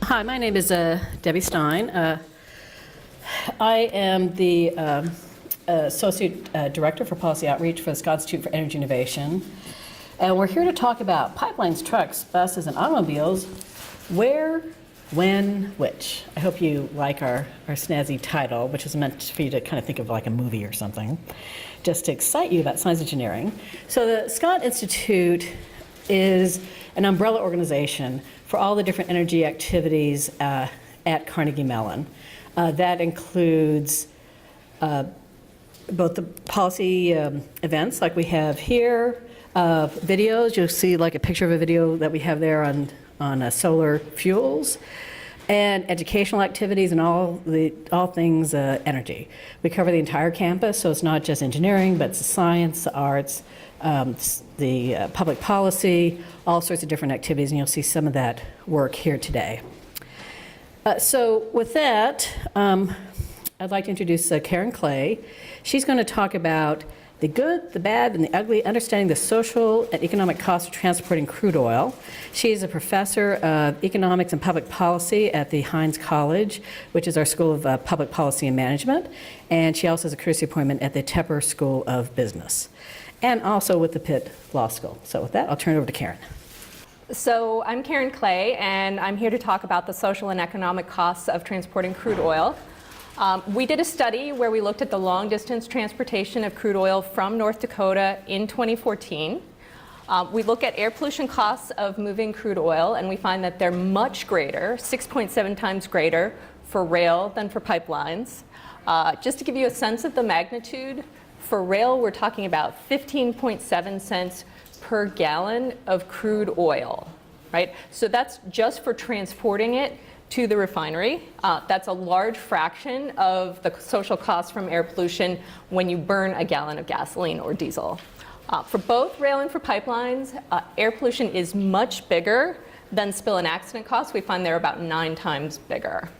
Hi, my name is Debbie Stein. I am the Associate Director for Policy Outreach for the Scott Institute for Energy Innovation. And we're here to talk about pipelines, trucks, buses, and automobiles. Where, when, which. I hope you like our snazzy title, which is meant for you to kind of think of like a movie or something, just to excite you about science engineering. So the Scott Institute is an umbrella organization for all the different energy activities at Carnegie Mellon. That includes both the policy events like we have here, videos. You'll see like a picture of a video that we have there on solar fuels, and educational activities and all things energy. We cover the entire campus, so it's not just engineering, but it's the science, the arts, the public policy, all sorts of different activities, and you'll see some of that work here today. So with that, I'd like to introduce Karen Clay. She's going to talk about the good, the bad, and the ugly, understanding the social and economic costs of transporting crude oil. She is a professor of economics and public policy at the Heinz College, which is our School of Public Policy and Management, and she also has a courtesy appointment at the Tepper School of Business, and also with the Pitt Law School. So with that, I'll turn it over to Karen. So I'm Karen Clay, and I'm here to talk about the social and economic costs of transporting crude oil. We did a study where we looked at the long-distance transportation of crude oil from North Dakota in 2014. We look at air pollution costs of moving crude oil, and we find that they're much greater, 6.7 times greater for rail than for pipelines. Just to give you a sense of the magnitude, for rail, we're talking about 15.7 cents per gallon of crude oil, right? So that's just for transporting it to the refinery. That's a large fraction of the social costs from air pollution when you burn a gallon of gasoline or diesel. For both rail and for pipelines, air pollution is much bigger than spill and accident costs. We find they're about 9 times bigger.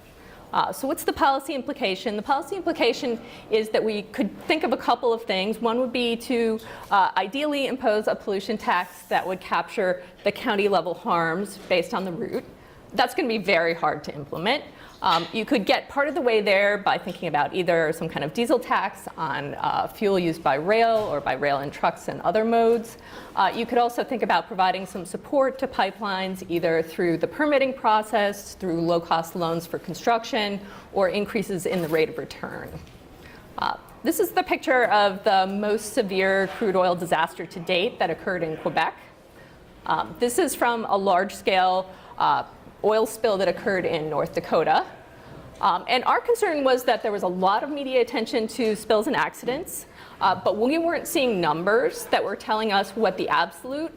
So what's the policy implication? The policy implication is that we could think of a couple of things. One would be to ideally impose a pollution tax that would capture the county level harms based on the route. That's going to be very hard to implement. You could get part of the way there by thinking about either some kind of diesel tax on fuel used by rail or by rail and trucks and other modes. You could also think about providing some support to pipelines either through the permitting process, through low-cost loans for construction, or increases in the rate of return. This is the picture of the most severe crude oil disaster to date that occurred in Quebec. This is from a large-scale oil spill that occurred in North Dakota. And our concern was that there was a lot of media attention to spills and accidents, but we weren't seeing numbers that were telling us what the absolute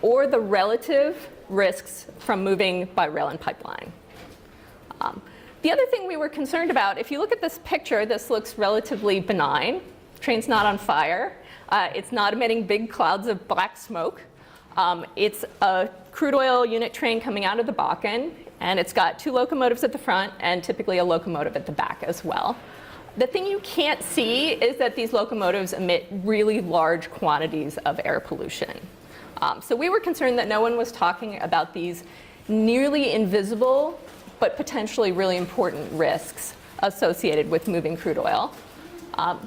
or the relative risks from moving by rail and pipeline. The other thing we were concerned about, if you look at this picture, this looks relatively benign. The train's not on fire. It's not emitting big clouds of black smoke. It's a crude oil unit train coming out of the Bakken, and it's got 2 locomotives at the front and typically a locomotive at the back as well. The thing you can't see is that these locomotives emit really large quantities of air pollution. So we were concerned that no one was talking about these nearly invisible but potentially really important risks associated with moving crude oil.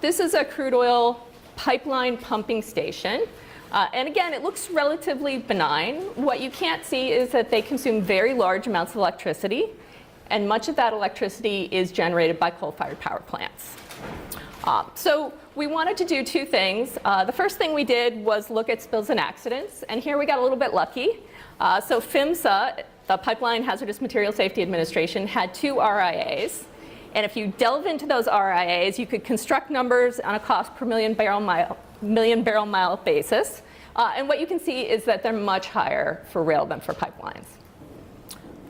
This is a crude oil pipeline pumping station. And again, it looks relatively benign. What you can't see is that they consume very large amounts of electricity, and much of that electricity is generated by coal-fired power plants. So we wanted to do 2 things. The first thing we did was look at spills and accidents, and here we got a little bit lucky. So PHMSA, the Pipeline Hazardous Material Safety Administration, had 2 RIAs. And if you delve into those RIAs, you could construct numbers on a cost per million barrel mile basis. And what you can see is that they're much higher for rail than for pipelines.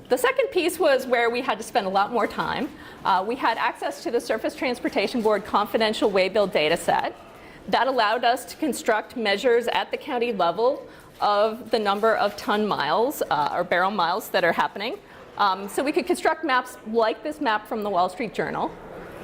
The second piece was where we had to spend a lot more time. We had access to the Surface Transportation Board confidential waybill data set. That allowed us to construct measures at the county level of the number of ton miles or barrel miles that are happening. So we could construct maps like this map from the Wall Street Journal.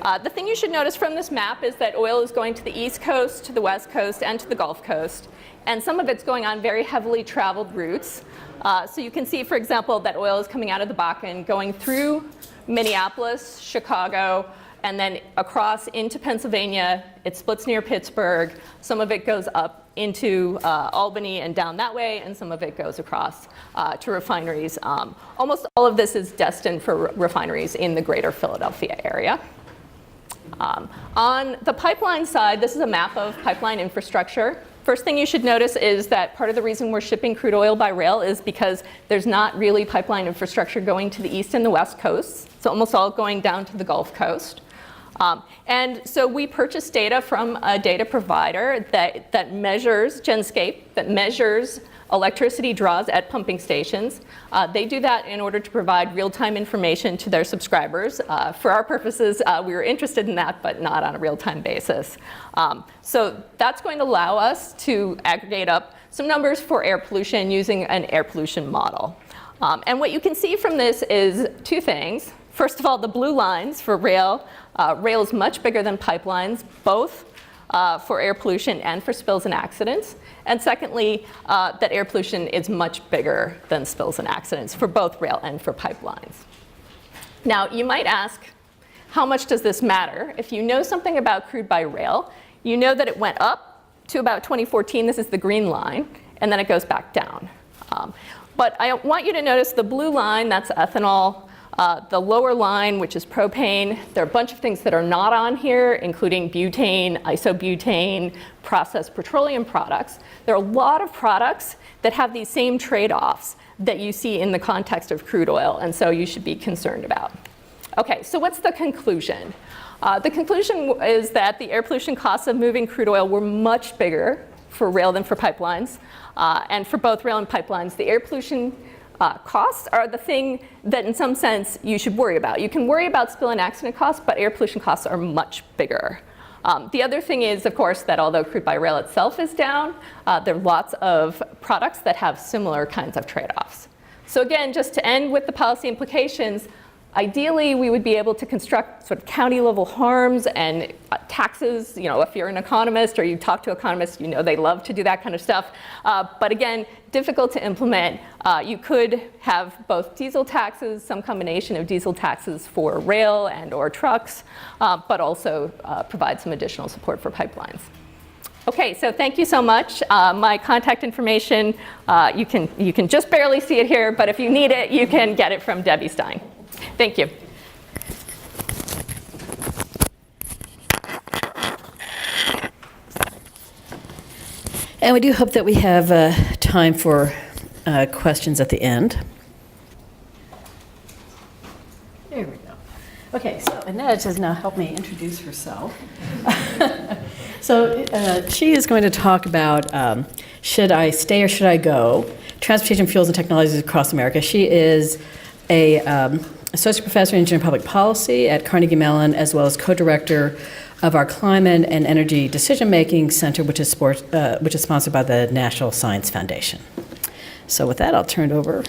The thing you should notice from this map is that oil is going to the East Coast, to the West Coast, and to the Gulf Coast. And some of it's going on very heavily traveled routes. So you can see, for example, that oil is coming out of the Bakken, going through Minneapolis, Chicago, and then across into Pennsylvania. It splits near Pittsburgh. Some of it goes up into Albany and down that way, and some of it goes across to refineries. Almost all of this is destined for refineries in the greater Philadelphia area. On the pipeline side, this is a map of pipeline infrastructure. First thing you should notice is that part of the reason we're shipping crude oil by rail is because there's not really pipeline infrastructure going to the east and the west coasts. It's almost all going down to the Gulf Coast. And so we purchase data from a data provider that measures, Genscape, that measures electricity draws at pumping stations. They do that in order to provide real-time information to their subscribers. For our purposes, we were interested in that, but not on a real-time basis. So that's going to allow us to aggregate up some numbers for air pollution using an air pollution model. And what you can see from this is two things. First of all, the blue lines for rail. Rail is much bigger than pipelines, both for air pollution and for spills and accidents. And secondly, that air pollution is much bigger than spills and accidents for both rail and for pipelines. Now, you might ask, how much does this matter? If you know something about crude by rail, you know that it went up to about 2014. This is the green line, and then it goes back down. But I want you to notice the blue line, that's ethanol. The lower line, which is propane, there are a bunch of things that are not on here, including butane, isobutane, processed petroleum products. There are a lot of products that have these same trade-offs that you see in the context of crude oil, and so you should be concerned about. Okay, so what's the conclusion? The conclusion is that the air pollution costs of moving crude oil were much bigger for rail than for pipelines. And for both rail and pipelines, the air pollution costs are the thing that in some sense you should worry about. You can worry about spill and accident costs, but air pollution costs are much bigger. The other thing is, of course, that although crude by rail itself is down, there are lots of products that have similar kinds of trade-offs. So again, just to end with the policy implications, ideally, we would be able to construct sort of county-level harms and taxes. You know, if you're an economist or you talk to economists, you know they love to do that kind of stuff. But again, difficult to implement. You could have both diesel taxes, some combination of diesel taxes for rail and or trucks, but also provide some additional support for pipelines. Okay, so thank you so much. My contact information, you can just barely see it here, but if you need it, you can get it from Debbie Stein. Thank you. And we do hope that we have time for questions at the end. There we go. Okay, so Annette has now helped me introduce herself. So she is going to talk about should I stay or should I go? Transportation fuels and technologies across America. She is a associate professor in engineering public policy at Carnegie Mellon, as well as co-director of our Climate and Energy Decision-Making Center, which is sponsored by the National Science Foundation. So with that, I'll turn it over.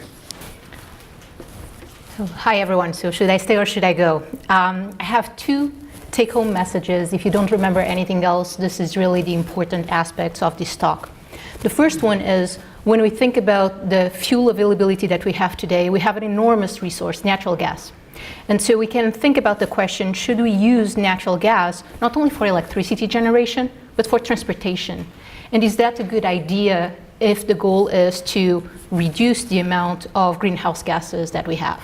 So, hi, everyone. So should I stay or should I go? I have two take-home messages. If you don't remember anything else, this is really the important aspects of this talk. The first one is, when we think about the fuel availability that we have today, we have an enormous resource, natural gas. And so we can think about the question, should we use natural gas not only for electricity generation, but for transportation? And is that a good idea if the goal is to reduce the amount of greenhouse gases that we have?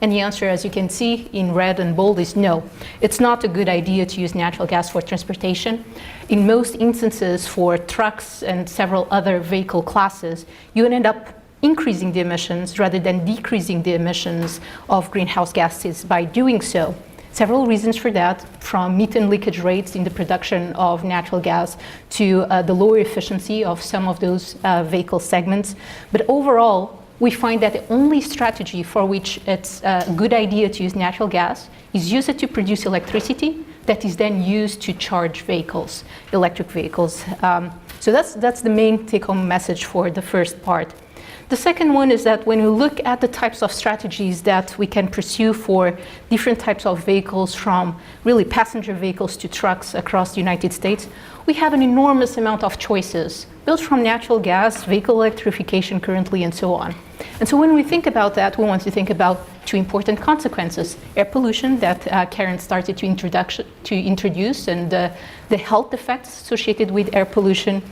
And the answer, as you can see in red and bold, is no. It's not a good idea to use natural gas for transportation. In most instances, for trucks and several other vehicle classes, you end up increasing the emissions rather than decreasing the emissions of greenhouse gases by doing so. Several reasons for that, from methane leakage rates in the production of natural gas to the lower efficiency of some of those vehicle segments. But overall, we find that the only strategy for which it's a good idea to use natural gas is use it to produce electricity that is then used to charge vehicles, electric vehicles. So that's the main take-home message for the first part. The second one is that when we look at the types of strategies that we can pursue for different types of vehicles, from really passenger vehicles to trucks across the United States, we have an enormous amount of choices, built from natural gas, vehicle electrification currently, and so on. And so when we think about that, we want to think about two important consequences: air pollution that Karen started to introduce, and the health effects associated with air pollution,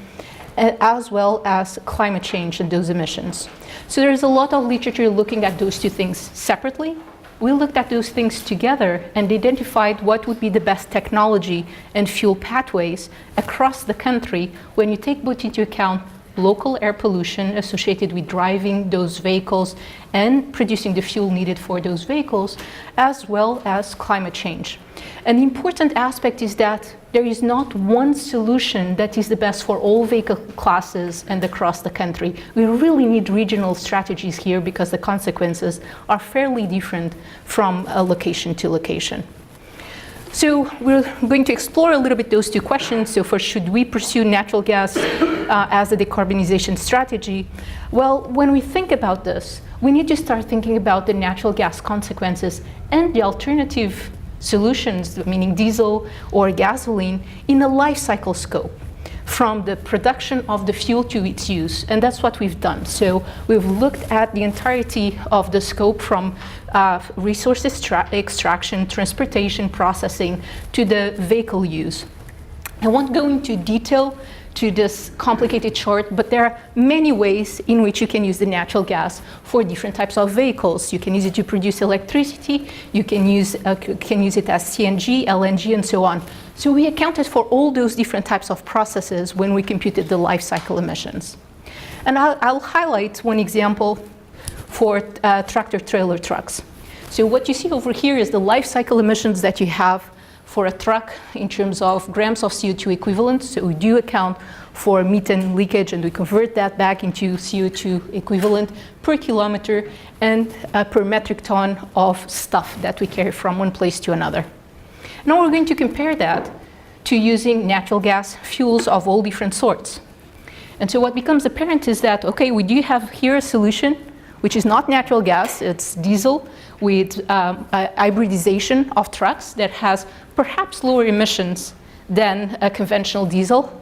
as well as climate change and those emissions. So there's a lot of literature looking at those two things separately. We looked at those things together and identified what would be the best technology and fuel pathways across the country when you take both into account local air pollution associated with driving those vehicles and producing the fuel needed for those vehicles, as well as climate change. An important aspect is that there is not one solution that is the best for all vehicle classes and across the country. We really need regional strategies here because the consequences are fairly different from location to location. So we're going to explore a little bit those two questions. So first, should we pursue natural gas as a decarbonization strategy? Well, when we think about this, we need to start thinking about the natural gas consequences and the alternative solutions, meaning diesel or gasoline, in a life cycle scope, from the production of the fuel to its use. And that's what we've done. So we've looked at the entirety of the scope, from resource extraction, transportation, processing, to the vehicle use. I won't go into detail to this complicated chart, but there are many ways in which you can use the natural gas for different types of vehicles. You can use it to produce electricity, you can use it as CNG, LNG, and so on. So we accounted for all those different types of processes when we computed the life cycle emissions. And I'll highlight one example for tractor-trailer trucks. So what you see over here is the life cycle emissions that you have for a truck in terms of grams of CO2 equivalent. So we do account for methane leakage, and we convert that back into CO2 equivalent per kilometer and per metric ton of stuff that we carry from one place to another. Now we're going to compare that to using natural gas fuels of all different sorts. And so what becomes apparent is that, okay, we do have here a solution which is not natural gas, it's diesel with hybridization of trucks that has perhaps lower emissions than a conventional diesel.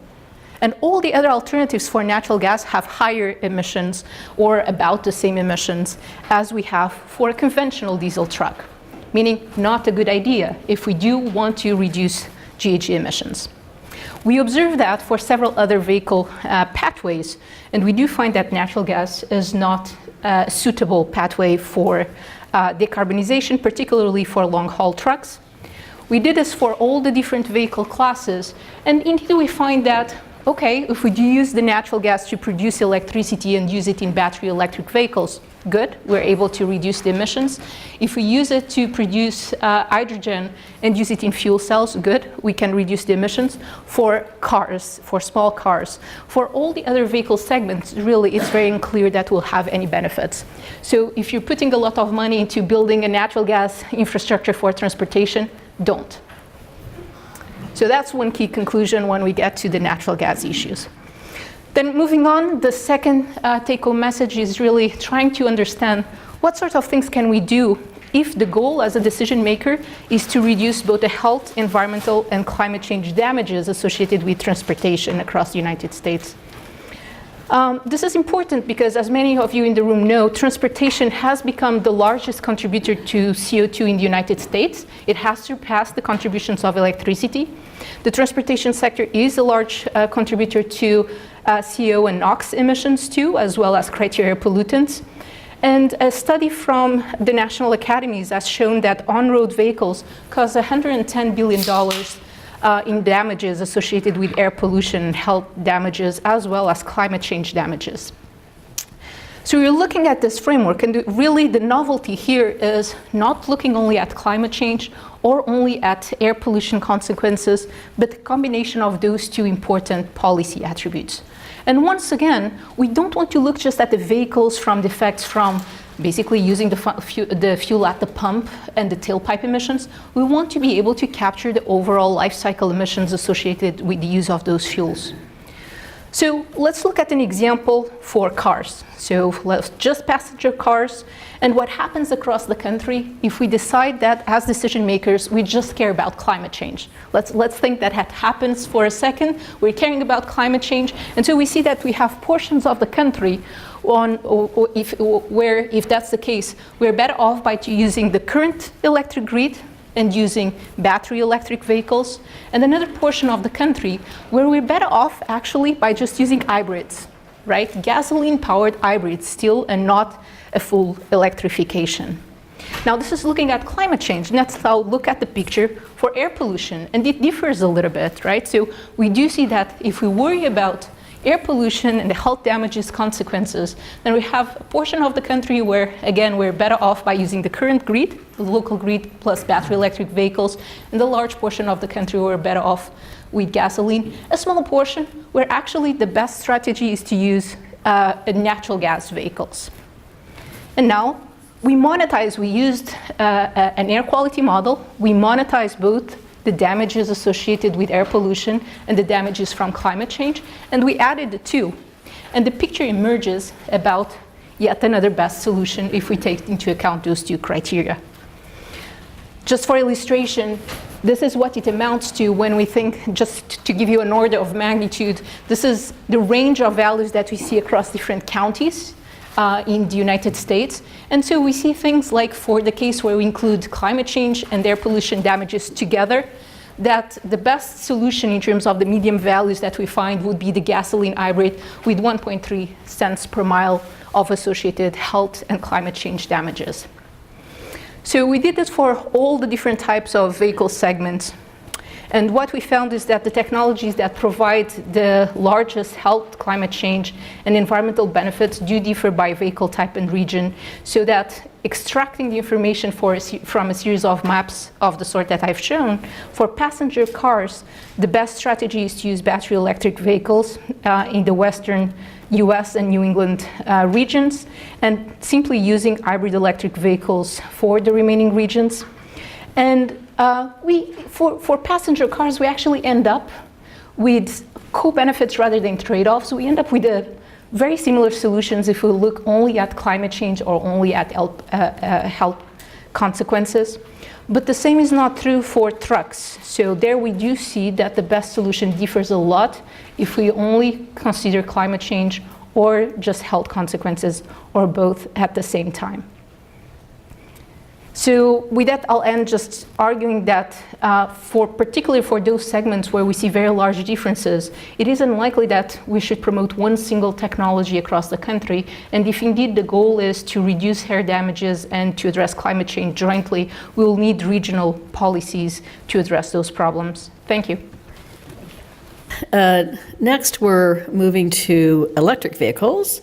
And all the other alternatives for natural gas have higher emissions or about the same emissions as we have for a conventional diesel truck, meaning not a good idea if we do want to reduce GHG emissions. We observe that for several other vehicle pathways, and we do find that natural gas is not a suitable pathway for decarbonization, particularly for long-haul trucks. We did this for all the different vehicle classes, and indeed we find that, okay, if we do use the natural gas to produce electricity and use it in battery electric vehicles, good, we're able to reduce the emissions. If we use it to produce hydrogen and use it in fuel cells, good, we can reduce the emissions. For cars, for small cars, for all the other vehicle segments, really it's very unclear that we'll have any benefits. So if you're putting a lot of money into building a natural gas infrastructure for transportation, don't. So that's one key conclusion when we get to the natural gas issues. Then moving on, the second take-home message is really trying to understand what sort of things can we do if the goal as a decision maker is to reduce both the health, environmental, and climate change damages associated with transportation across the United States. This is important because, as many of you in the room know, transportation has become the largest contributor to CO2 in the United States. It has surpassed the contributions of electricity. The transportation sector is a large contributor to CO and NOx emissions too, as well as criteria pollutants. And a study from the national academies has shown that on-road vehicles cause $110 billion in damages associated with air pollution and health damages, as well as climate change damages. So we're looking at this framework, and really the novelty here is not looking only at climate change or only at air pollution consequences, but the combination of those two important policy attributes. And once again, we don't want to look just at the vehicles from the effects from basically using the fuel at the pump and the tailpipe emissions. We want to be able to capture the overall life cycle emissions associated with the use of those fuels. So let's look at an example for cars. So let's just passenger cars, and what happens across the country if we decide that as decision makers we just care about climate change. Let's think that happens for a second. We're caring about climate change, and so we see that we have portions of the country where, if that's the case, we're better off by using the current electric grid and using battery electric vehicles, and another portion of the country where we're better off actually by just using hybrids, right? Gasoline-powered hybrids still, and not a full electrification. Now this is looking at climate change. Let's now look at the picture for air pollution, and it differs a little bit, right? So we do see that if we worry about air pollution and the health damages consequences, then we have a portion of the country where, again, we're better off by using the current grid, the local grid plus battery electric vehicles, and the large portion of the country where we're better off with gasoline. A small portion where actually the best strategy is to use natural gas vehicles. And now we used an air quality model. We monetize both the damages associated with air pollution and the damages from climate change, and we added the two. And the picture emerges about yet another best solution if we take into account those two criteria. Just for illustration, this is what it amounts to when we think, just to give you an order of magnitude, this is the range of values that we see across different counties in the United States. And so we see things like, for the case where we include climate change and air pollution damages together, that the best solution in terms of the medium values that we find would be the gasoline hybrid with 1.3 cents per mile of associated health and climate change damages. So we did this for all the different types of vehicle segments. And what we found is that the technologies that provide the largest health, climate change, and environmental benefits do differ by vehicle type and region, so that extracting the information from a series of maps of the sort that I've shown, for passenger cars, the best strategy is to use battery electric vehicles in the western US and New England regions, and simply using hybrid electric vehicles for the remaining regions. And for passenger cars, we actually end up with co-benefits rather than trade-offs. We end up with very similar solutions if we look only at climate change or only at health consequences. But the same is not true for trucks. So there we do see that the best solution differs a lot if we only consider climate change or just health consequences, or both at the same time. So with that, I'll end just arguing that particularly for those segments where we see very large differences, it is unlikely that we should promote one single technology across the country. And if indeed the goal is to reduce air damages and to address climate change jointly, we will need regional policies to address those problems. Thank you. Next, we're moving to electric vehicles.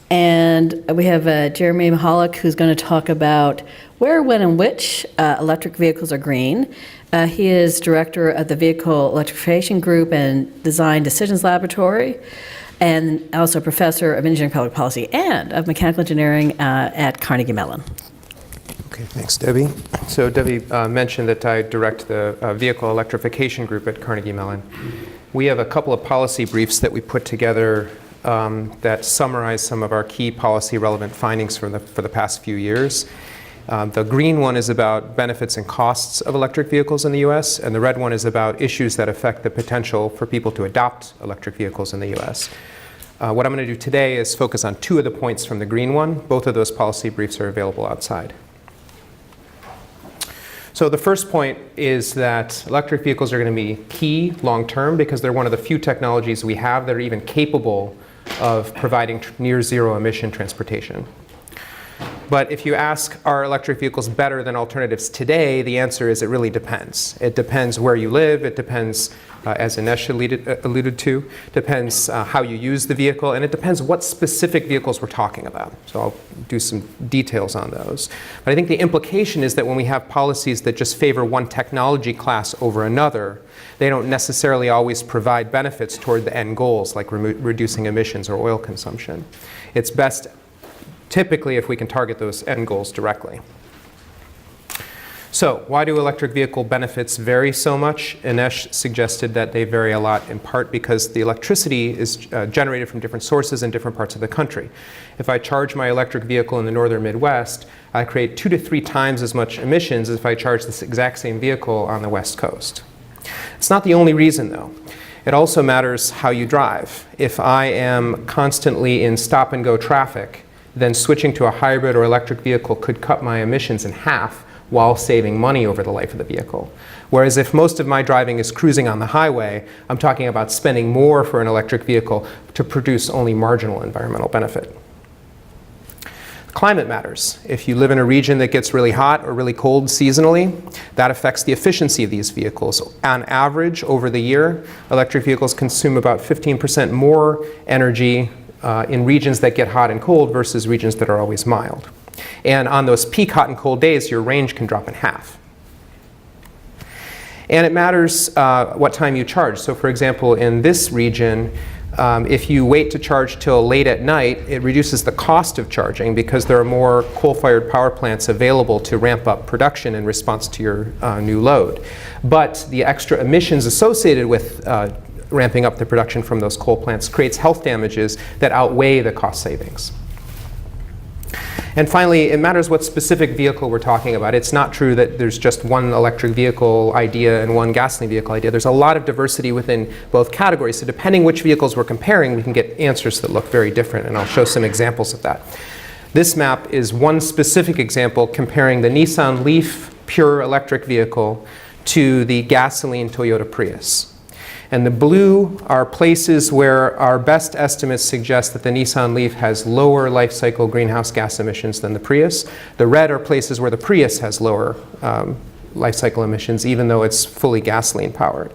And we have Jeremy Mahalik, who's going to talk about where, when, and which electric vehicles are green. He is director of the Vehicle Electrification Group and Design Decisions Laboratory, and also professor of engineering public policy and of mechanical engineering at Carnegie Mellon. Okay, thanks, Debbie. So Debbie mentioned that I direct the Vehicle Electrification Group at Carnegie Mellon. We have a couple of policy briefs that we put together that summarize some of our key policy relevant findings for the past few years. The green one is about benefits and costs of electric vehicles in the US, and the red one is about issues that affect the potential for people to adopt electric vehicles in the US. What I'm going to do today is focus on two of the points from the green one. Both of those policy briefs are available outside. So the first point is that electric vehicles are going to be key long-term because they're one of the few technologies we have that are even capable of providing near zero emission transportation. But if you ask, are electric vehicles better than alternatives today, the answer is it really depends. It depends where you live, it depends, as Ines alluded to, depends how you use the vehicle, and it depends what specific vehicles we're talking about. So I'll do some details on those. But I think the implication is that when we have policies that just favor one technology class over another, they don't necessarily always provide benefits toward the end goals, like reducing emissions or oil consumption. It's best typically if we can target those end goals directly. So why do electric vehicle benefits vary so much? Inesh suggested that they vary a lot in part because the electricity is generated from different sources in different parts of the country. If I charge my electric vehicle in the northern Midwest, I create 2 to 3 times as much emissions as if I charge this exact same vehicle on the West Coast. It's not the only reason though. It also matters how you drive. If I am constantly in stop and go traffic, then switching to a hybrid or electric vehicle could cut my emissions in half while saving money over the life of the vehicle. Whereas if most of my driving is cruising on the highway, I'm talking about spending more for an electric vehicle to produce only marginal environmental benefit. Climate matters. If you live in a region that gets really hot or really cold seasonally, that affects the efficiency of these vehicles. On average, over the year, electric vehicles consume about 15% more energy in regions that get hot and cold versus regions that are always mild. And on those peak hot and cold days, your range can drop in half. And it matters what time you charge. So for example, in this region, if you wait to charge till late at night, it reduces the cost of charging because there are more coal-fired power plants available to ramp up production in response to your new load. But the extra emissions associated with ramping up the production from those coal plants creates health damages that outweigh the cost savings. And finally, it matters what specific vehicle we're talking about. It's not true that there's just one electric vehicle idea and one gasoline vehicle idea. There's a lot of diversity within both categories. So depending which vehicles we're comparing, we can get answers that look very different. And I'll show some examples of that. This map is one specific example comparing the Nissan Leaf pure electric vehicle to the gasoline Toyota Prius. And the blue are places where our best estimates suggest that the Nissan Leaf has lower life cycle greenhouse gas emissions than the Prius. The red are places where the Prius has lower life cycle emissions, even though it's fully gasoline powered.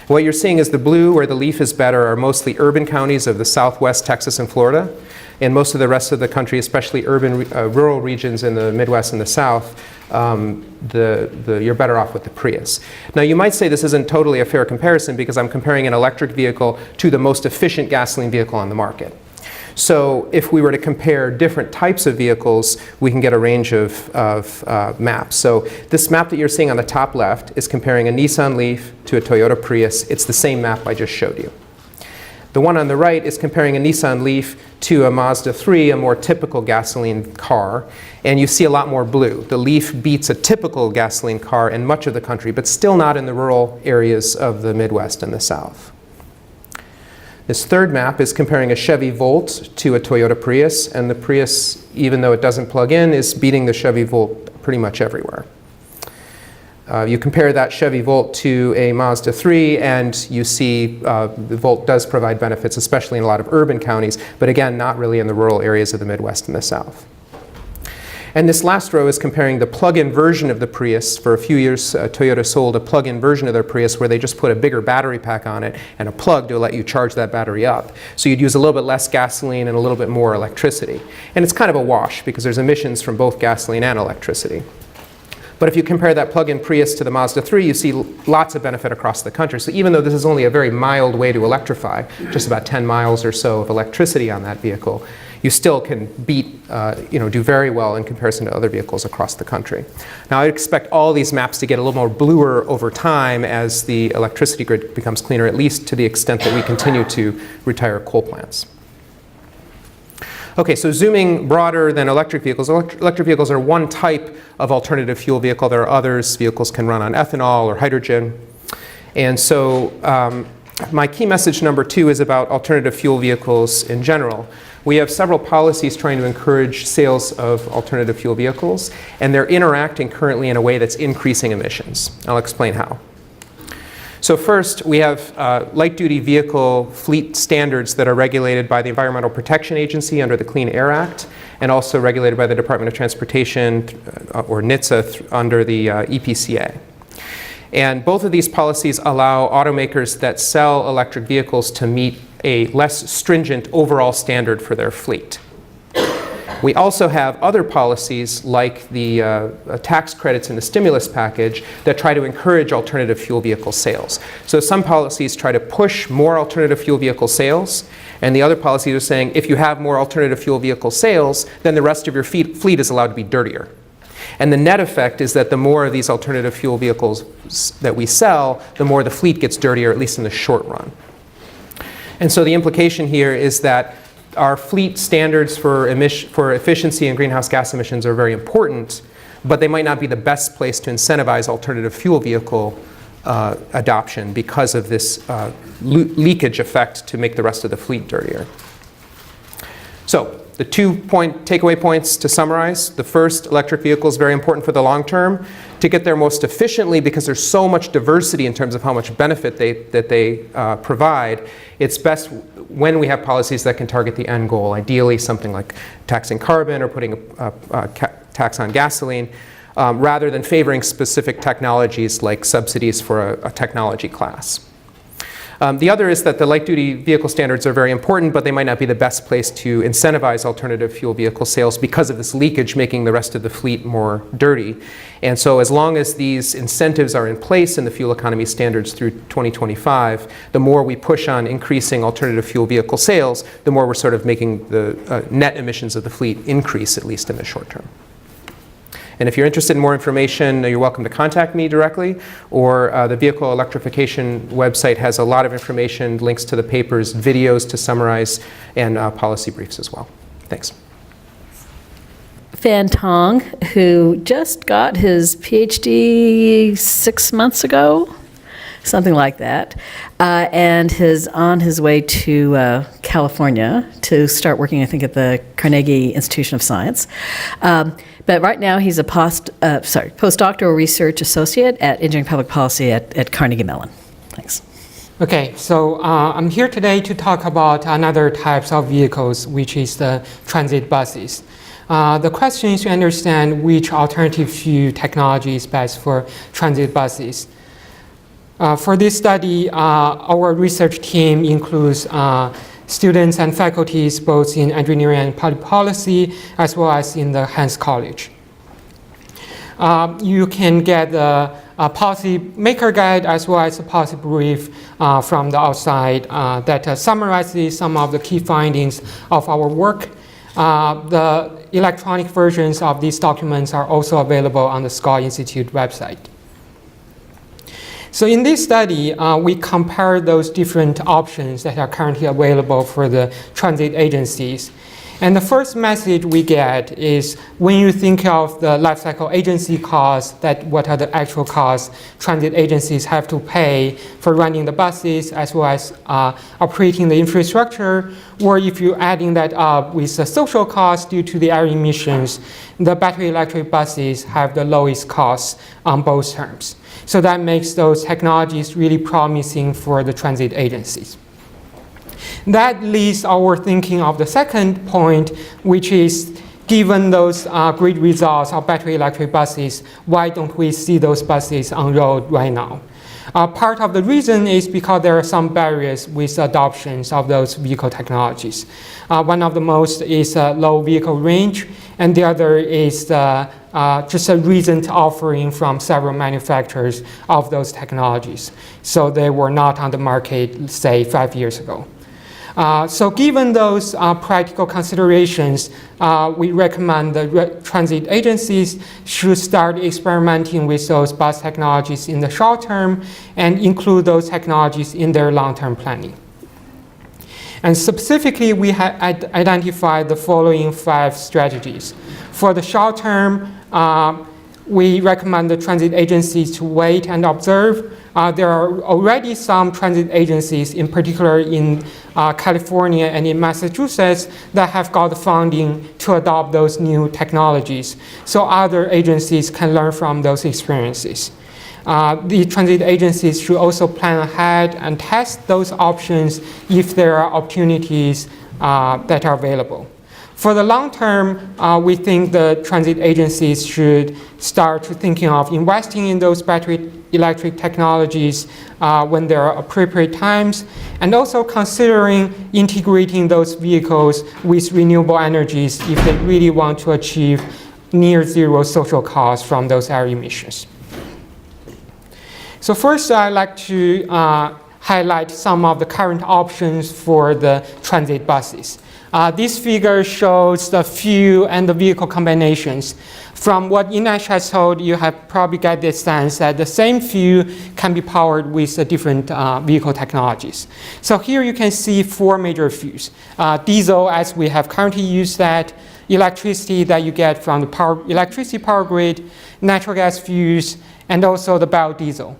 What you're seeing is the blue, where the Leaf is better, are mostly urban counties of the Southwest, Texas, and Florida. In most of the rest of the country, especially urban, rural regions in the Midwest and the South, you're better off with the Prius. Now you might say this isn't totally a fair comparison because I'm comparing an electric vehicle to the most efficient gasoline vehicle on the market. So if we were to compare different types of vehicles, we can get a range of maps. So this map that you're seeing on the top left is comparing a Nissan Leaf to a Toyota Prius. It's the same map I just showed you. The one on the right is comparing a Nissan Leaf to a Mazda 3, a more typical gasoline car, and you see a lot more blue. The Leaf beats a typical gasoline car in much of the country, but still not in the rural areas of the Midwest and the South. This third map is comparing a Chevy Volt to a Toyota Prius, and the Prius, even though it doesn't plug in, is beating the Chevy Volt pretty much everywhere. You compare that Chevy Volt to a Mazda 3 and you see the Volt does provide benefits, especially in a lot of urban counties, but again, not really in the rural areas of the Midwest and the South. And this last row is comparing the plug-in version of the Prius. For a few years, Toyota sold a plug-in version of their Prius where they just put a bigger battery pack on it and a plug to let you charge that battery up. So you'd use a little bit less gasoline and a little bit more electricity. And it's kind of a wash because there's emissions from both gasoline and electricity. But if you compare that plug-in Prius to the Mazda 3, you see lots of benefit across the country. So even though this is only a very mild way to electrify, just about 10 miles or so of electricity on that vehicle, you still can do very well in comparison to other vehicles across the country. Now I expect all these maps to get a little more bluer over time as the electricity grid becomes cleaner, at least to the extent that we continue to retire coal plants. Okay, so zooming broader than electric vehicles. Electric vehicles are one type of alternative fuel vehicle. There are others. Vehicles can run on ethanol or hydrogen. And so my key message number 2 is about alternative fuel vehicles in general. We have several policies trying to encourage sales of alternative fuel vehicles, and they're interacting currently in a way that's increasing emissions. I'll explain how. So first, we have light-duty vehicle fleet standards that are regulated by the Environmental Protection Agency under the Clean Air Act, and also regulated by the Department of Transportation, or NHTSA, under the EPCA. And both of these policies allow automakers that sell electric vehicles to meet a less stringent overall standard for their fleet. We also have other policies like the tax credits in the stimulus package that try to encourage alternative fuel vehicle sales. So some policies try to push more alternative fuel vehicle sales, and the other policies are saying if you have more alternative fuel vehicle sales, then the rest of your fleet is allowed to be dirtier. And the net effect is that the more of these alternative fuel vehicles that we sell, the more the fleet gets dirtier, at least in the short run. And so the implication here is that our fleet standards for efficiency and greenhouse gas emissions are very important, but they might not be the best place to incentivize alternative fuel vehicle adoption because of this leakage effect to make the rest of the fleet dirtier. So the 2 takeaway points to summarize. The first, electric vehicles very important for the long term to get there most efficiently because there's so much diversity in terms of how much benefit they provide. It's best when we have policies that can target the end goal, ideally something like taxing carbon or putting a tax on gasoline, rather than favoring specific technologies like subsidies for a technology class. The other is that the light-duty vehicle standards are very important, but they might not be the best place to incentivize alternative fuel vehicle sales because of this leakage making the rest of the fleet more dirty. And so as long as these incentives are in place in the fuel economy standards through 2025, the more we push on increasing alternative fuel vehicle sales, the more we're sort of making the net emissions of the fleet increase, at least in the short term. And if you're interested in more information, you're welcome to contact me directly, or the vehicle electrification website has a lot of information, links to the papers, videos to summarize, and policy briefs as well. Thanks. Fan Tong, who just got his PhD 6 months ago, something like that, and is on his way to California to start working, I think, at the Carnegie Institution of Science. But right now he's a postdoctoral research associate at Engineering Public Policy at Carnegie Mellon. Thanks. Okay, so I'm here today to talk about another types of vehicles, which is the transit buses. The question is to understand which alternative fuel technology is best for transit buses. For this study, our research team includes students and faculties both in engineering and public policy, as well as in the Hans College. You can get a policy maker guide as well as a policy brief from the outside that summarizes some of the key findings of our work. The electronic versions of these documents are also available on the Scott Institute website. So in this study, we compare those different options that are currently available for the transit agencies. And the first message we get is when you think of the life cycle agency costs, that what are the actual costs transit agencies have to pay for running the buses as well as operating the infrastructure, or if you're adding that up with the social costs due to the air emissions, the battery electric buses have the lowest costs on both terms. So that makes those technologies really promising for the transit agencies. That leads our thinking of the second point, which is given those great results of battery electric buses, why don't we see those buses on road right now? Part of the reason is because there are some barriers with adoptions of those vehicle technologies. One of the most is low vehicle range, and the other is just a recent offering from several manufacturers of those technologies. So they were not on the market, say, 5 years ago. So given those practical considerations, we recommend the transit agencies should start experimenting with those bus technologies in the short term and include those technologies in their long-term planning. And specifically, we have identified the following 5 strategies. For the short term, we recommend the transit agencies to wait and observe. There are already some transit agencies, in particular in California and in Massachusetts, that have got the funding to adopt those new technologies. So other agencies can learn from those experiences. The transit agencies should also plan ahead and test those options if there are opportunities that are available. For the long term, we think the transit agencies should start thinking of investing in those battery electric technologies when there are appropriate times, and also considering integrating those vehicles with renewable energies if they really want to achieve near zero social costs from those air emissions. So first, I'd like to highlight some of the current options for the transit buses. This figure shows the fuel and the vehicle combinations. From what Inesh has told, you have probably got this sense that the same fuel can be powered with different vehicle technologies. So here you can see 4 major fuels. Diesel, as we have currently used that, electricity that you get from the electricity power grid, natural gas fuels, and also the biodiesel.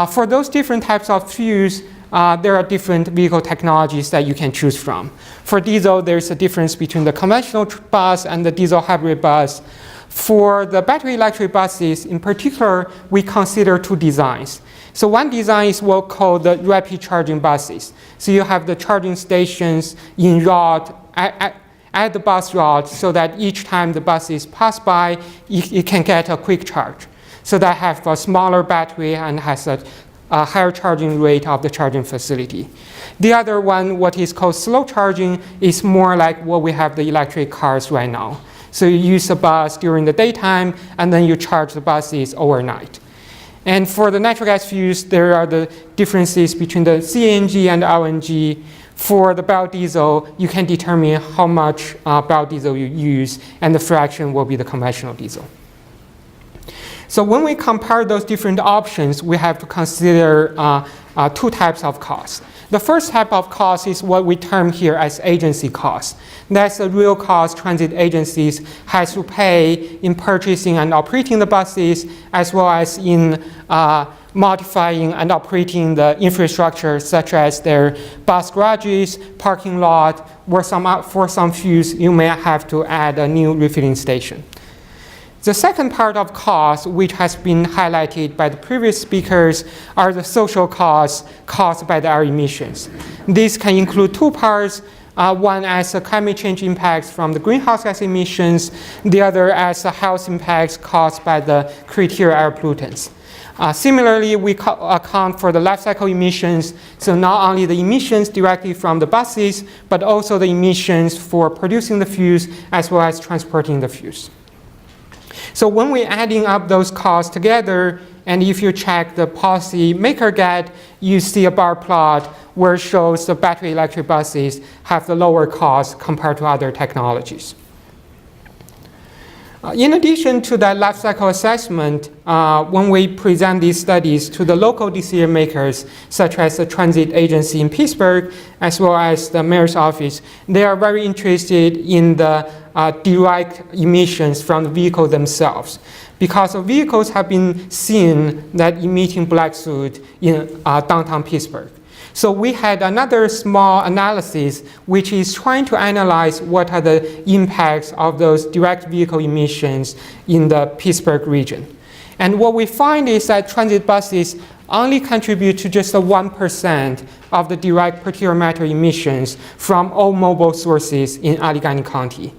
For those different types of fuels, there are different vehicle technologies that you can choose from. For diesel, there's a difference between the conventional bus and the diesel hybrid bus. For the battery electric buses, in particular, we consider 2 designs. So one design is what we call the rapid charging buses. So you have the charging stations in route at the bus route so that each time the buses pass by, it can get a quick charge. So that has a smaller battery and has a higher charging rate of the charging facility. The other one, what is called slow charging, is more like what we have the electric cars right now. So you use a bus during the daytime, and then you charge the buses overnight. And for the natural gas fuels, there are the differences between the CNG and LNG. For the biodiesel, you can determine how much biodiesel you use, and the fraction will be the conventional diesel. So when we compare those different options, we have to consider 2 types of costs. The first type of cost is what we term here as agency cost. That's the real cost transit agencies has to pay in purchasing and operating the buses, as well as in modifying and operating the infrastructure, such as their bus garages, parking lot, or for some fuels, you may have to add a new refilling station. The second part of cost, which has been highlighted by the previous speakers, are the social costs caused by the air emissions. These can include 2 parts. One as the climate change impacts from the greenhouse gas emissions, the other as the health impacts caused by the criteria air pollutants. Similarly, we account for the life cycle emissions, so not only the emissions directly from the buses, but also the emissions for producing the fuels as well as transporting the fuels. So when we're adding up those costs together, and if you check the policymaker guide, you see a bar plot where it shows the battery electric buses have the lower cost compared to other technologies. In addition to that life cycle assessment, when we present these studies to the local decision makers, such as the transit agency in Pittsburgh, as well as the mayor's office, they are very interested in the direct emissions from the vehicle themselves, because the vehicles have been seen that emitting black soot in downtown Pittsburgh. So we had another small analysis which is trying to analyze what are the impacts of those direct vehicle emissions in the Pittsburgh region. And what we find is that transit buses only contribute to just 1% of the direct particulate matter emissions from all mobile sources in Allegheny County.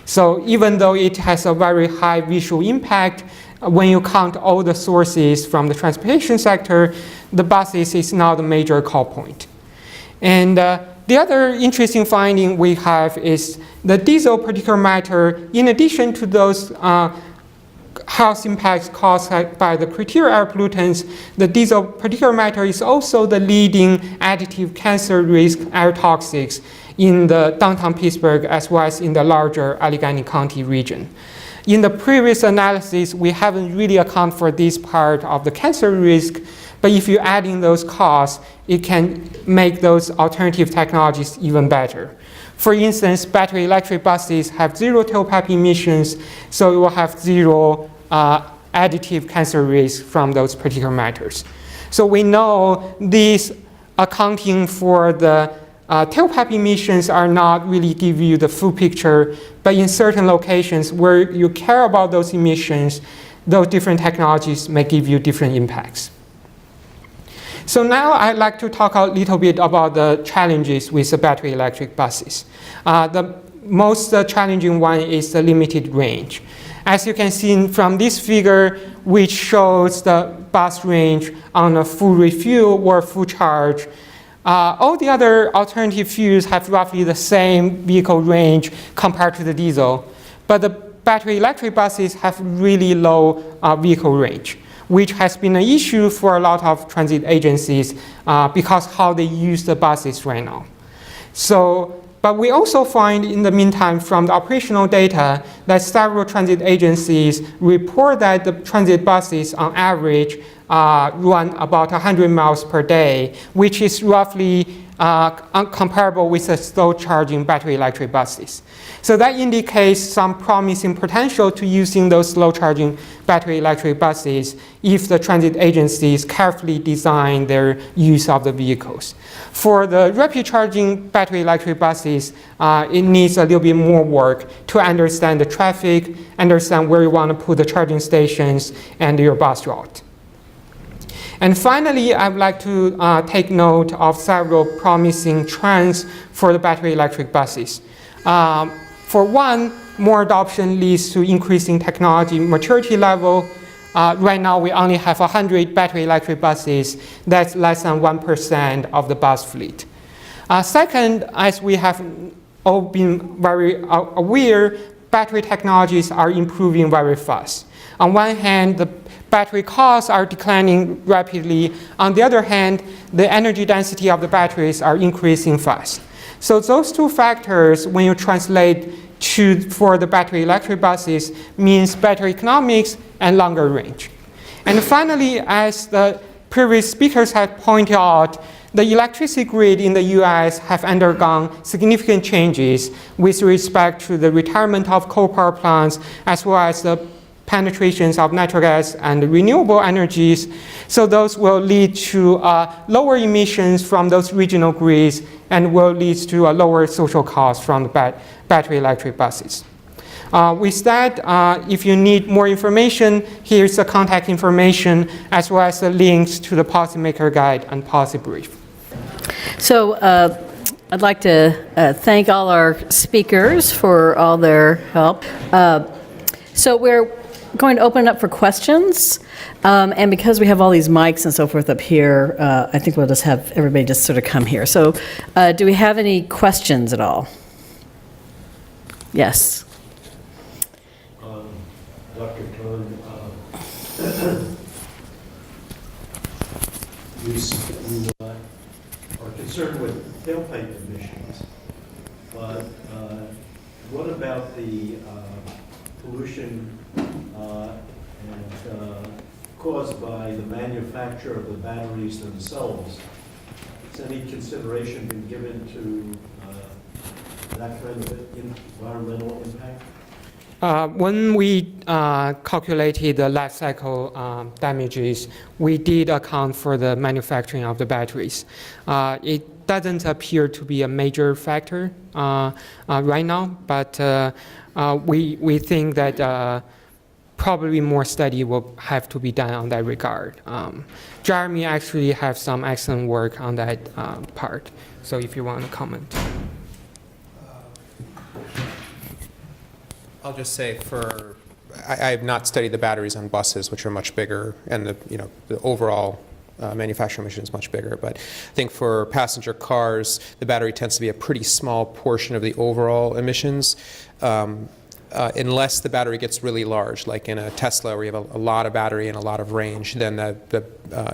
So even though it has a very high visual impact, when you count all the sources from the transportation sector, the buses is now the major call point. And the other interesting finding we have is the diesel particulate matter, in addition to those health impacts caused by the criteria air pollutants, the diesel particulate matter is also the leading additive cancer risk air toxics in the downtown Pittsburgh as well as in the larger Allegheny County region. In the previous analysis, we haven't really accounted for this part of the cancer risk, but if you add in those costs, it can make those alternative technologies even better. For instance, battery electric buses have 0 tailpipe emissions, so it will have 0 additive cancer risk from those particulate matters. So we know these accounting for the tailpipe emissions are not really give you the full picture, but in certain locations where you care about those emissions, those different technologies may give you different impacts. So now I'd like to talk a little bit about the challenges with the battery electric buses. The most challenging one is the limited range. As you can see from this figure, which shows the bus range on a full refuel or full charge, all the other alternative fuels have roughly the same vehicle range compared to the diesel, but the battery electric buses have really low vehicle range, which has been an issue for a lot of transit agencies because how they use the buses right now. So But we also find in the meantime from the operational data that several transit agencies report that the transit buses on average run about 100 miles per day, which is roughly comparable with the slow charging battery electric buses. So that indicates some promising potential to using those slow charging battery electric buses if the transit agencies carefully design their use of the vehicles. For the rapid charging battery electric buses, it needs a little bit more work to understand the traffic, understand where you want to put the charging stations and your bus route. And finally, I would like to take note of several promising trends for the battery electric buses. For one, more adoption leads to increasing technology maturity level. Right now, we only have 100 battery electric buses. That's less than 1% of the bus fleet. Second, as we have all been very aware, battery technologies are improving very fast. On one hand, the battery costs are declining rapidly. On the other hand, the energy density of the batteries are increasing fast. So those two factors, when you translate for the battery electric buses, means better economics and longer range. And finally, as the previous speakers have pointed out, the electricity grid in the US have undergone significant changes with respect to the retirement of coal power plants, as well as the penetrations of natural gas and renewable energies. So those will lead to lower emissions from those regional grids and will lead to a lower social cost from the battery electric buses. With that, if you need more information, here's the contact information as well as the links to the policymaker guide and policy brief. So I'd like to thank all our speakers for all their help. So we're going to open it up for questions. And because we have all these mics and so forth up here, I think we'll just have everybody just sort of come here. So do we have any questions at all? Yes. Dr. Cohn, you are concerned with tailpipe emissions, but what about the pollution caused by the manufacture of the batteries themselves? Has any consideration been given to that kind of environmental impact? When we calculated the life cycle damages, we did account for the manufacturing of the batteries. It doesn't appear to be a major factor right now, but we think that probably more study will have to be done on that regard. Jeremy actually has some excellent work on that part, so if you want to comment. I'll just say I have not studied the batteries on buses, which are much bigger, and the overall manufacturing emission is much bigger. But I think for passenger cars, the battery tends to be a pretty small portion of the overall emissions, unless the battery gets really large, like in a Tesla where you have a lot of battery and a lot of range, then the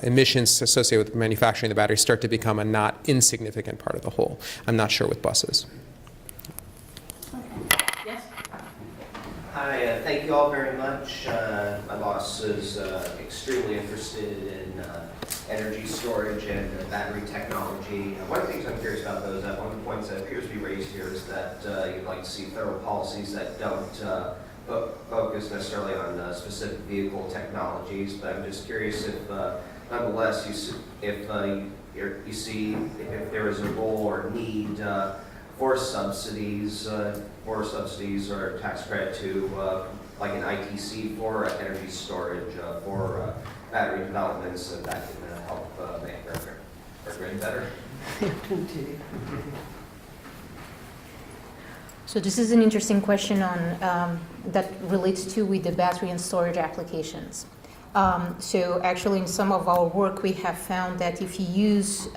emissions associated with manufacturing the battery start to become a not insignificant part of the whole. I'm not sure with buses. Hi, thank you all very much. My boss is extremely interested in energy storage and battery technology. One of the things I'm curious about, though, is that one of the points that appears to be raised here is that you'd like to see federal policies that don't focus necessarily on specific vehicle technologies. But I'm just curious if, nonetheless, you see if there is a role or need for subsidies or tax credit to like an ITC for energy storage for battery developments that can help make our grid better. So this is an interesting question on that relates to with the battery and storage applications. So actually in some of our work we have found that if you use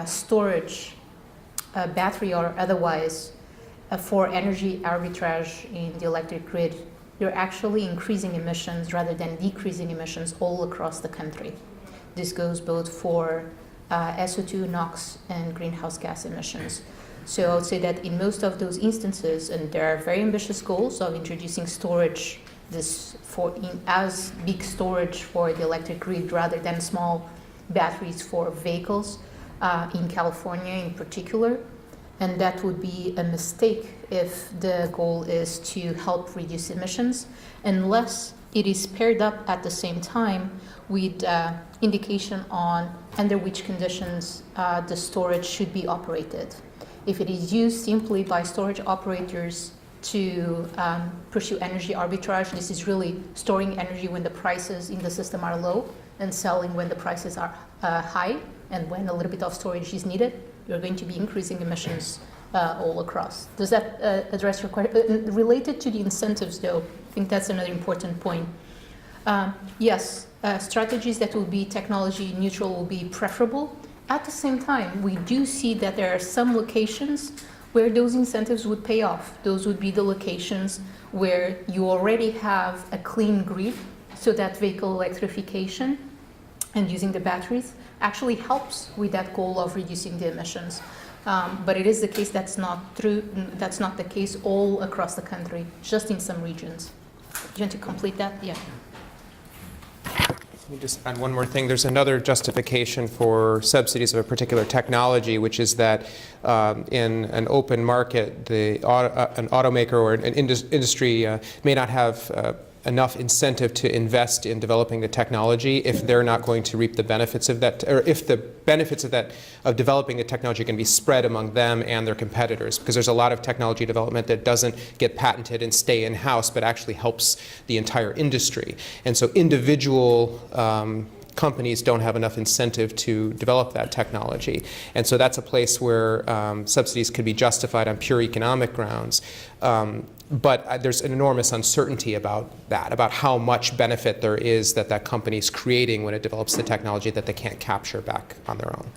storage, battery or otherwise, for energy arbitrage in the electric grid, you're actually increasing emissions rather than decreasing emissions all across the country. This goes both for SO2, NOx, and greenhouse gas emissions. So I would say that in most of those instances, and there are very ambitious goals of introducing storage, as big storage for the electric grid rather than small batteries for vehicles in California in particular. And that would be a mistake if the goal is to help reduce emissions, unless it is paired up at the same time with indication on under which conditions the storage should be operated. If it is used simply by storage operators to pursue energy arbitrage, this is really storing energy when the prices in the system are low and selling when the prices are high, and when a little bit of storage is needed, you're going to be increasing emissions all across. Does that address your question? Related to the incentives, though, I think that's another important point. Yes, strategies that will be technology neutral will be preferable. At the same time, we do see that there are some locations where those incentives would pay off. Those would be the locations where you already have a clean grid, so that vehicle electrification and using the batteries actually helps with that goal of reducing the emissions. But it is the case that's not the case all across the country, just in some regions. Do you want to complete that? Yeah. Let me just add one more thing. There's another justification for subsidies of a particular technology, which is that in an open market, an automaker or an industry may not have enough incentive to invest in developing the technology if they're not going to reap the benefits of that, or if the benefits of developing the technology can be spread among them and their competitors, because there's a lot of technology development that doesn't get patented and stay in-house, but actually helps the entire industry. And so individual companies don't have enough incentive to develop that technology. And so that's a place where subsidies could be justified on pure economic grounds. But there's an enormous uncertainty about that, about how much benefit there is that that company is creating when it develops the technology that they can't capture back on their own.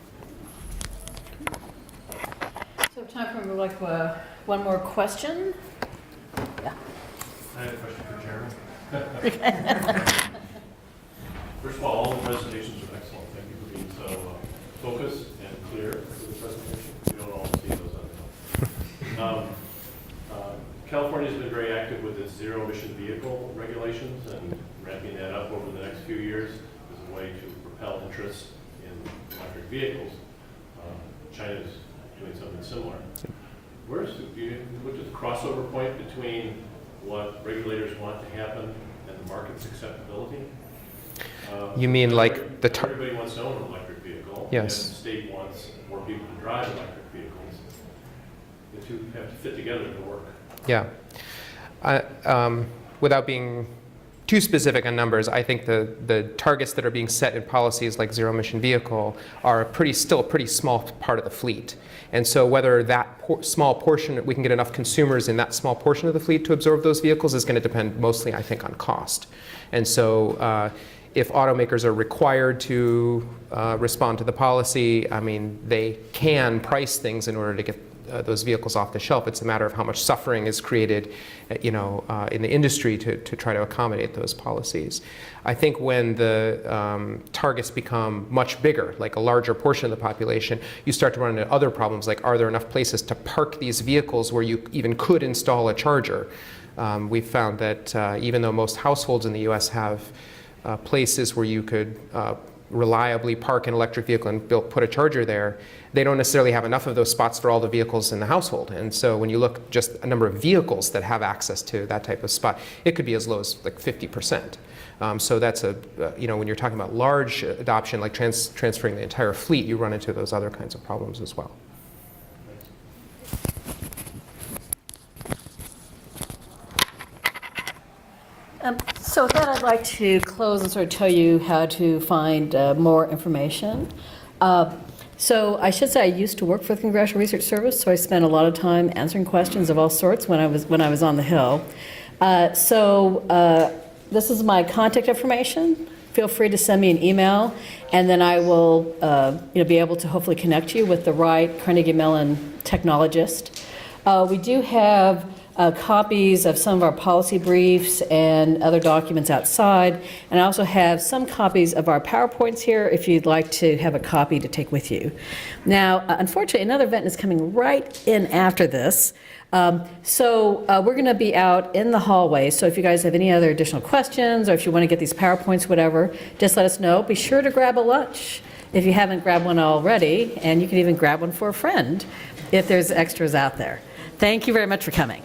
So time for one more question. Yeah. I have a question for Chairman. First of all the presentations are excellent. Thank you for being so focused and clear for the presentation. We don't always see those other times. California's been very active with its zero-emission vehicle regulations and ramping that up over the next few years as a way to propel interest in electric vehicles. China's doing something similar. Do you look at the crossover point between what regulators want to happen and the market's acceptability? You mean like everybody wants to own an electric vehicle. Yes. And the state wants more people to drive electric vehicles. The two have to fit together to work. Yeah. Without being too specific on numbers, I think the targets that are being set in policies like zero-emission vehicle are still a pretty small part of the fleet. And so whether that small portion, we can get enough consumers in that small portion of the fleet to absorb those vehicles is going to depend mostly, I think, on cost. And so if automakers are required to respond to the policy, I mean, they can price things in order to get those vehicles off the shelf. It's a matter of how much suffering is created, in the industry to try to accommodate those policies. I think when the targets become much bigger, like a larger portion of the population, you start to run into other problems, like are there enough places to park these vehicles where you even could install a charger? We've found that even though most households in the US have places where you could reliably park an electric vehicle and put a charger there, they don't necessarily have enough of those spots for all the vehicles in the household. And so when you look just a number of vehicles that have access to that type of spot, it could be as low as like 50%. So that's when you're talking about large adoption, like transferring the entire fleet, you run into those other kinds of problems as well. So with that, I'd like to close and sort of tell you how to find more information. So I should say I used to work for the Congressional Research Service, so I spent a lot of time answering questions of all sorts when I was on the Hill. This is my contact information. Feel free to send me an email, and then I will be able to hopefully connect you with the right Carnegie Mellon technologist. We do have copies of some of our policy briefs and other documents outside. And I also have some copies of our PowerPoints here if you'd like to have a copy to take with you. Now, unfortunately, another event is coming right in after this. So we're going to be out in the hallway. So if you guys have any other additional questions, or if you want to get these PowerPoints, whatever, just let us know. Be sure to grab a lunch if you haven't grabbed one already, and you can even grab one for a friend if there's extras out there. Thank you very much for coming.